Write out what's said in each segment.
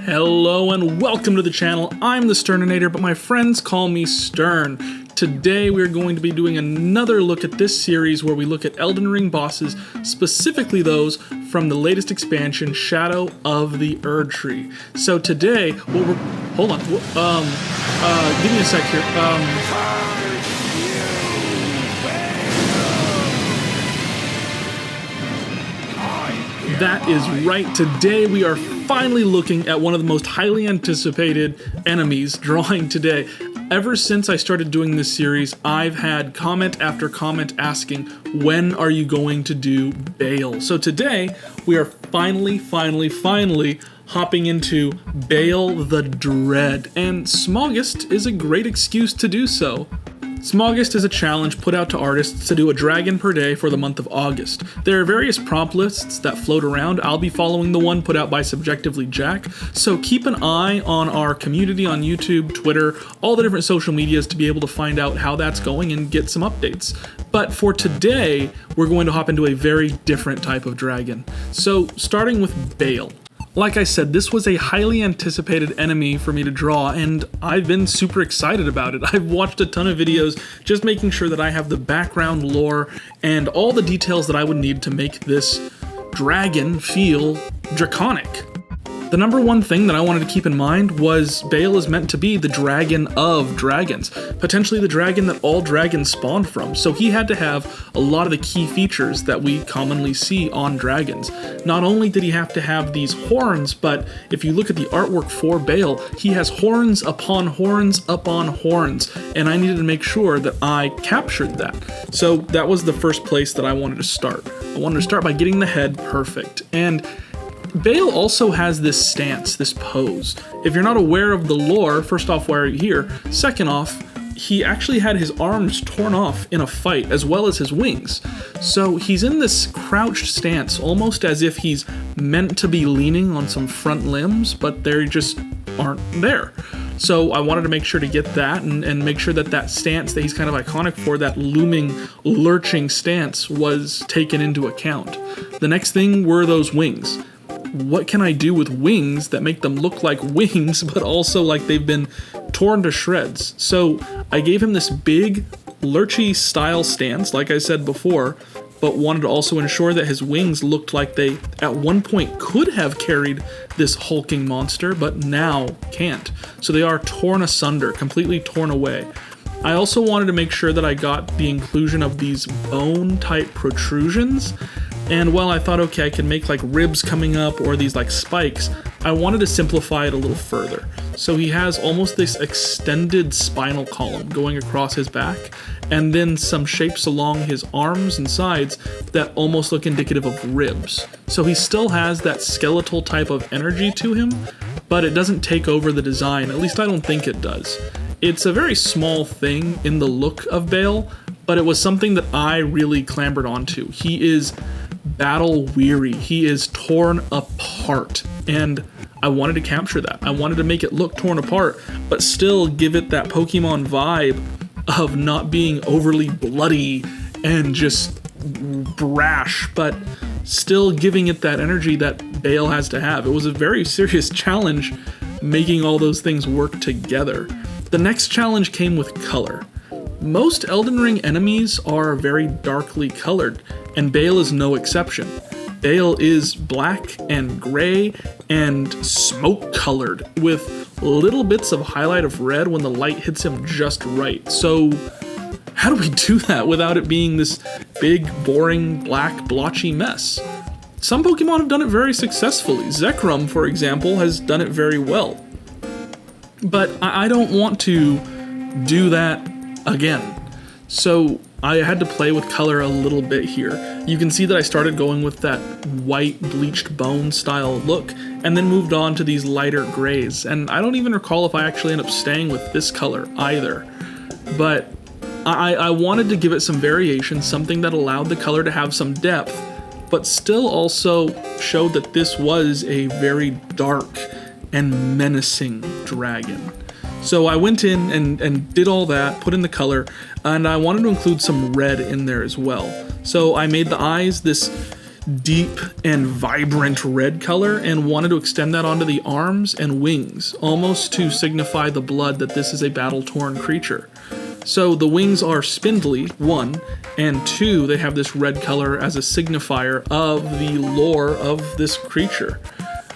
Hello and welcome to the channel. I'm the Thesterninator, but my friends call me Stern. Today we're going to be doing another look at this series where we look at Elden Ring bosses, specifically those from the latest expansion, Shadow of the Erdtree. So today, hold on, give me a sec here. That is right. Today we are finally looking at one of the most highly anticipated enemies drawing today. Ever since I started doing this series, I've had comment after comment asking, when are you going to do Bayle? So today we are finally hopping into Bayle the Dread, and Smaugust is a great excuse to do so. Smaugust is a challenge put out to artists to do a dragon per day for the month of August. There are various prompt lists that float around. I'll be following the one put out by Subjectively Jack, so keep an eye on our community on YouTube, Twitter, all the different social medias to be able to find out how that's going and get some updates. But for today, we're going to hop into a very different type of dragon. So starting with Bayle. Like I said, this was a highly anticipated enemy for me to draw, and I've been super excited about it. I've watched a ton of videos just making sure that I have the background lore and all the details that I would need to make this dragon feel draconic. The number one thing that I wanted to keep in mind was Bayle is meant to be the dragon of dragons, potentially the dragon that all dragons spawned from, so he had to have a lot of the key features that we commonly see on dragons. Not only did he have to have these horns, but if you look at the artwork for Bayle, he has horns upon horns upon horns, and I needed to make sure that I captured that. So that was the first place that I wanted to start. I wanted to start by getting the head perfect, and Bayle also has this stance, this pose. If you're not aware of the lore, first off, why are you here? Second off, he actually had his arms torn off in a fight, as well as his wings. So he's in this crouched stance, almost as if he's meant to be leaning on some front limbs, but they just aren't there. So I wanted to make sure to get that and make sure that that stance that he's kind of iconic for, that looming, lurching stance, was taken into account. The next thing were those wings. What can I do with wings that make them look like wings, but also like they've been torn to shreds? So I gave him this big, lurchy style stance, like I said before, but wanted to also ensure that his wings looked like they, at one point, could have carried this hulking monster, but now can't. So they are torn asunder, completely torn away. I also wanted to make sure that I got the inclusion of these bone-type protrusions. And while I thought, okay, I can make like ribs coming up or these like spikes, I wanted to simplify it a little further. So he has almost this extended spinal column going across his back, and then some shapes along his arms and sides that almost look indicative of ribs. So he still has that skeletal type of energy to him, but it doesn't take over the design, at least I don't think it does. It's a very small thing in the look of Bayle, but it was something that I really clambered onto. He is battle weary. He is torn apart, and I wanted to capture that. I wanted to make it look torn apart, but still give it that Pokemon vibe of not being overly bloody and just brash, but still giving it that energy that Bayle has to have. It was a very serious challenge making all those things work together. The next challenge came with color. Most Elden Ring enemies are very darkly colored, and Bayle is no exception. Bayle is black and gray and smoke colored, with little bits of highlight of red when the light hits him just right. So how do we do that without it being this big, boring, black, blotchy mess? Some Pokemon have done it very successfully. Zekrom, for example, has done it very well. But I don't want to do that again. So I had to play with color a little bit here. You can see that I started going with that white bleached bone style look and then moved on to these lighter grays. And I don't even recall if I actually ended up staying with this color either. But I wanted to give it some variation, something that allowed the color to have some depth, but still also showed that this was a very dark and menacing dragon. So I went in and did all that, put in the color, and I wanted to include some red in there as well. So I made the eyes this deep and vibrant red color and wanted to extend that onto the arms and wings, almost to signify the blood that this is a battle-torn creature. So the wings are spindly, 1, and 2, they have this red color as a signifier of the lore of this creature.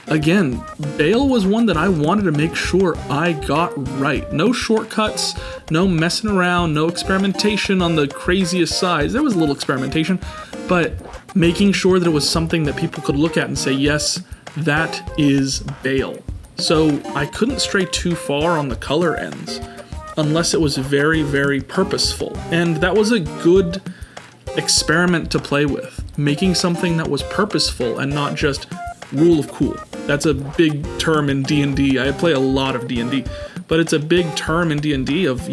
Again, Bayle was one that I wanted to make sure I got right. No shortcuts, no messing around, no experimentation on the craziest sides. There was a little experimentation, but making sure that it was something that people could look at and say, yes, that is Bayle. So I couldn't stray too far on the color ends unless it was very, very purposeful. And that was a good experiment to play with, making something that was purposeful and not just rule of cool. That's a big term in D&D. I play a lot of D&D, but it's a big term in D&D of,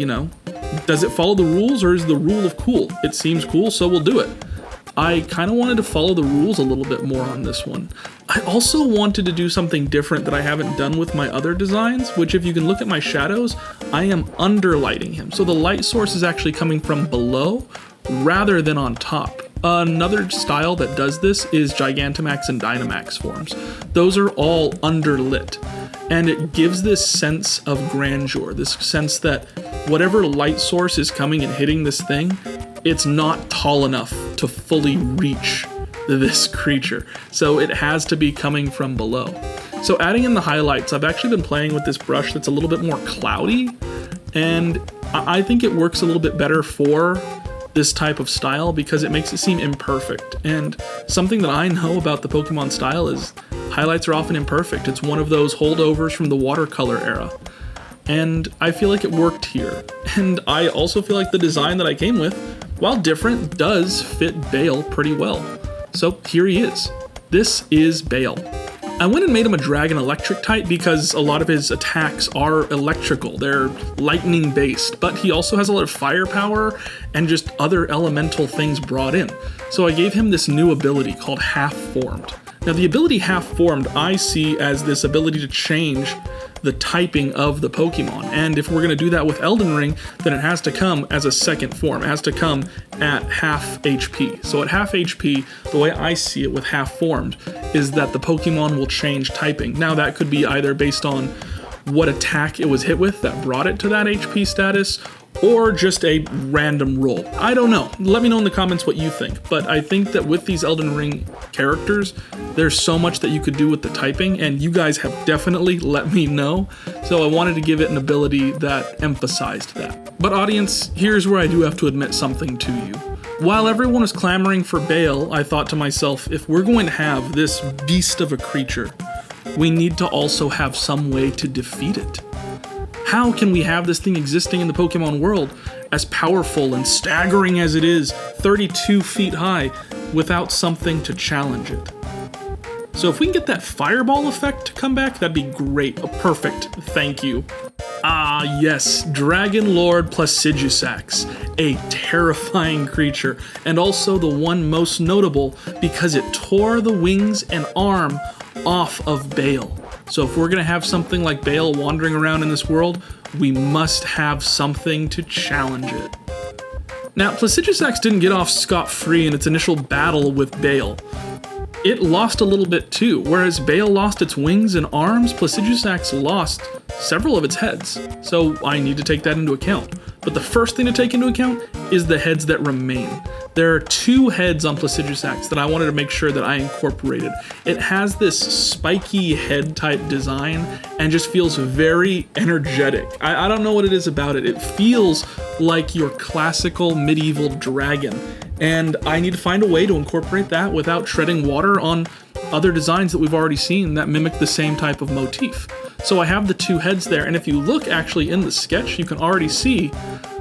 does it follow the rules or is the rule of cool? It seems cool, so we'll do it. I kind of wanted to follow the rules a little bit more on this one. I also wanted to do something different that I haven't done with my other designs, which if you can look at my shadows, I am underlighting him. So the light source is actually coming from below rather than on top. Another style that does this is Gigantamax and Dynamax forms. Those are all underlit, and it gives this sense of grandeur, this sense that whatever light source is coming and hitting this thing, it's not tall enough to fully reach this creature. So it has to be coming from below. So adding in the highlights, I've actually been playing with this brush that's a little bit more cloudy, and I think it works a little bit better for this type of style because it makes it seem imperfect. And something that I know about the Pokemon style is highlights are often imperfect. It's one of those holdovers from the watercolor era. And I feel like it worked here. And I also feel like the design that I came with, while different, does fit Bayle pretty well. So here he is. This is Bayle. I went and made him a Dragon Electric type because a lot of his attacks are electrical. They're lightning based, but he also has a lot of firepower and just other elemental things brought in. So I gave him this new ability called Half Formed. Now the ability Half Formed I see as this ability to change the typing of the Pokemon. And if we're going to do that with Elden Ring, then it has to come as a second form. It has to come at half HP. So at half HP, the way I see it with Half Formed is that the Pokemon will change typing. Now that could be either based on what attack it was hit with that brought it to that HP status, or just a random roll. I don't know. Let me know in the comments what you think. But I think that with these Elden Ring characters, there's so much that you could do with the typing, and you guys have definitely let me know. So I wanted to give it an ability that emphasized that. But audience, here's where I do have to admit something to you. While everyone was clamoring for Bayle, I thought to myself, if we're going to have this beast of a creature, we need to also have some way to defeat it. How can we have this thing existing in the Pokemon world, as powerful and staggering as it is, 32 feet high, without something to challenge it? So if we can get that fireball effect to come back, that'd be great. Perfect. Thank you. Ah, yes, Dragon Lord Placidusax, a terrifying creature, and also the one most notable because it tore the wings and arm off of Bayle. So if we're going to have something like Bayle wandering around in this world, we must have something to challenge it. Now, Placidusax didn't get off scot-free in its initial battle with Bayle. It lost a little bit too. Whereas Bayle lost its wings and arms, Placidusax lost several of its heads. So I need to take that into account. But the first thing to take into account is the heads that remain. There are 2 heads on Placidusax that I wanted to make sure that I incorporated. It has this spiky head type design and just feels very energetic. I don't know what it is about it. It feels like your classical medieval dragon. And I need to find a way to incorporate that without treading water on other designs that we've already seen that mimic the same type of motif. So I have the 2 heads there, and if you look actually in the sketch, you can already see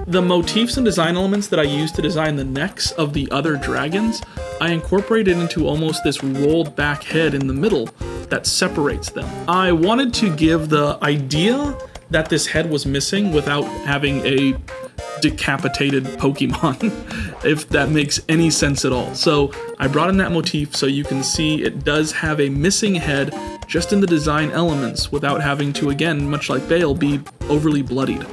the motifs and design elements that I used to design the necks of the other dragons. I incorporated into almost this rolled back head in the middle that separates them. I wanted to give the idea that this head was missing without having a decapitated Pokemon, if that makes any sense at all. So I brought in that motif so you can see it does have a missing head just in the design elements without having to, again, much like Bayle, be overly bloodied.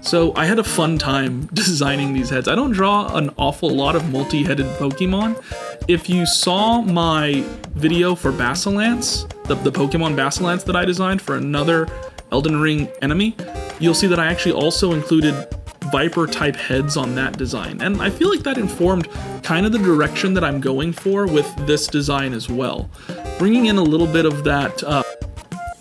So I had a fun time designing these heads. I don't draw an awful lot of multi-headed Pokemon, If you saw my video for Basilance, the Pokemon Basilance that I designed for another Elden Ring enemy, you'll see that I actually also included Viper-type heads on that design. And I feel like that informed kind of the direction that I'm going for with this design as well. Bringing in a little bit of that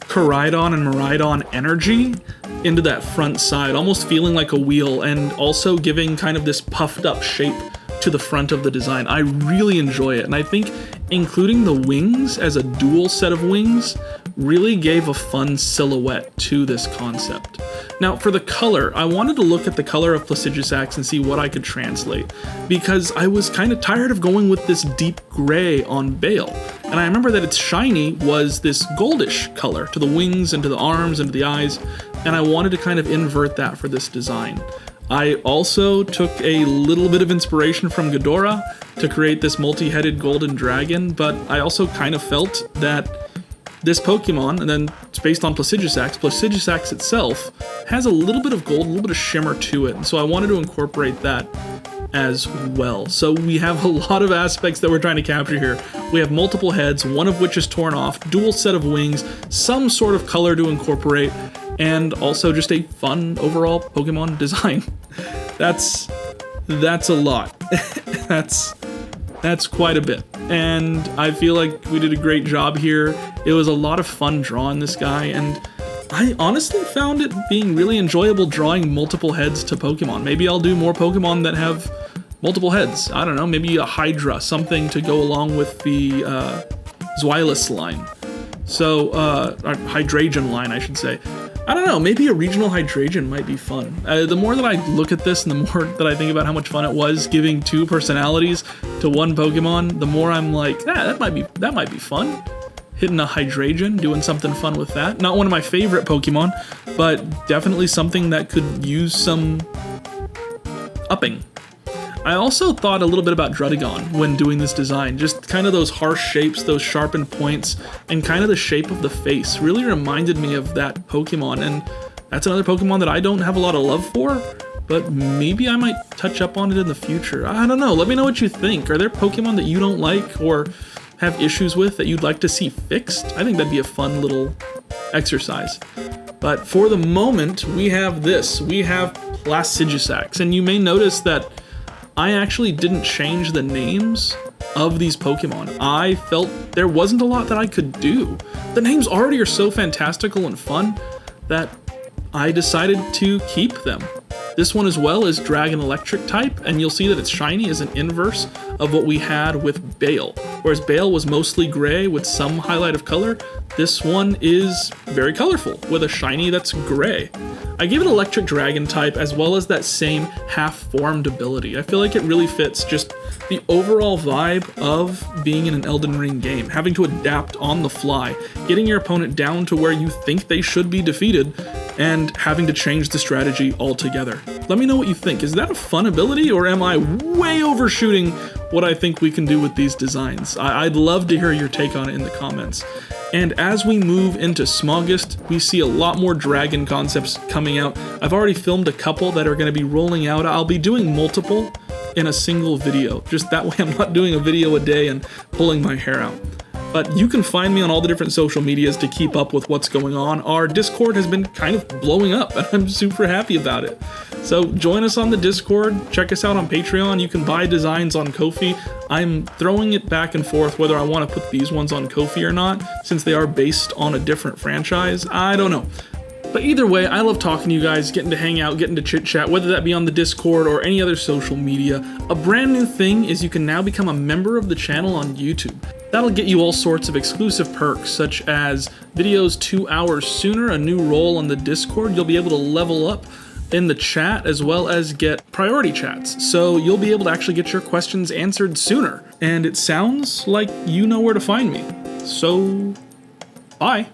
Koraidon and Miraidon energy into that front side, almost feeling like a wheel, and also giving kind of this puffed up shape to the front of the design. I really enjoy it, and I think including the wings as a dual set of wings really gave a fun silhouette to this concept. Now for the color, I wanted to look at the color of Placidusax and see what I could translate, because I was kind of tired of going with this deep gray on Bayle. And I remember that its shiny was this goldish color to the wings and to the arms and to the eyes, and I wanted to kind of invert that for this design. I also took a little bit of inspiration from Ghidorah to create this multi-headed golden dragon, but I also kind of felt that this Pokemon, and then it's based on Placidusax itself has a little bit of gold, a little bit of shimmer to it, and so I wanted to incorporate that as well. So we have a lot of aspects that we're trying to capture here. We have multiple heads, one of which is torn off, dual set of wings, some sort of color to incorporate, and also just a fun overall Pokemon design. That's a lot. That's quite a bit. And I feel like we did a great job here. It was a lot of fun drawing this guy, and I honestly found it being really enjoyable drawing multiple heads to Pokemon. Maybe I'll do more Pokemon that have multiple heads. I don't know, maybe a Hydra, something to go along with the Zweilous line. So, Hydragen line, I should say. I don't know, maybe a regional Hydragen might be fun. The more that I look at this and the more that I think about how much fun it was giving two personalities to one Pokemon, the more I'm like, that might be fun. Hitting a Hydragen, doing something fun with that. Not one of my favorite Pokemon, but definitely something that could use some upping. I also thought a little bit about Druddigon when doing this design. Just kind of those harsh shapes, those sharpened points, and kind of the shape of the face really reminded me of that Pokemon, and that's another Pokemon that I don't have a lot of love for, but maybe I might touch up on it in the future. I don't know, let me know what you think. Are there Pokemon that you don't like or have issues with that you'd like to see fixed? I think that'd be a fun little exercise. But for the moment, we have this. We have Placidusax, and you may notice that I actually didn't change the names of these Pokemon. I felt there wasn't a lot that I could do. The names already are so fantastical and fun that I decided to keep them. This one as well is Dragon Electric type, and you'll see that its shiny is an inverse of what we had with Bayle. Whereas Bayle was mostly gray with some highlight of color, this one is very colorful with a shiny that's gray. I gave it Electric Dragon type as well as that same half-formed ability. I feel like it really fits just the overall vibe of being in an Elden Ring game, having to adapt on the fly, getting your opponent down to where you think they should be defeated, and having to change the strategy altogether. Let me know what you think. Is that a fun ability, or am I way overshooting what I think we can do with these designs? I'd love to hear your take on it in the comments. And as we move into Smaugust, we see a lot more dragon concepts coming out. I've already filmed a couple that are going to be rolling out. I'll be doing multiple in a single video. Just that way I'm not doing a video a day and pulling my hair out. But you can find me on all the different social medias to keep up with what's going on. Our Discord has been kind of blowing up, and I'm super happy about it. So join us on the Discord, check us out on Patreon. You can buy designs on Ko-fi. I'm throwing it back and forth whether I want to put these ones on Ko-fi or not, since they are based on a different franchise. I don't know. But either way, I love talking to you guys, getting to hang out, getting to chit chat, whether that be on the Discord or any other social media. A brand new thing is you can now become a member of the channel on YouTube. That'll get you all sorts of exclusive perks, such as videos 2 hours sooner, a new role on the Discord. You'll be able to level up in the chat as well as get priority chats. So you'll be able to actually get your questions answered sooner. And it sounds like you know where to find me. So, bye.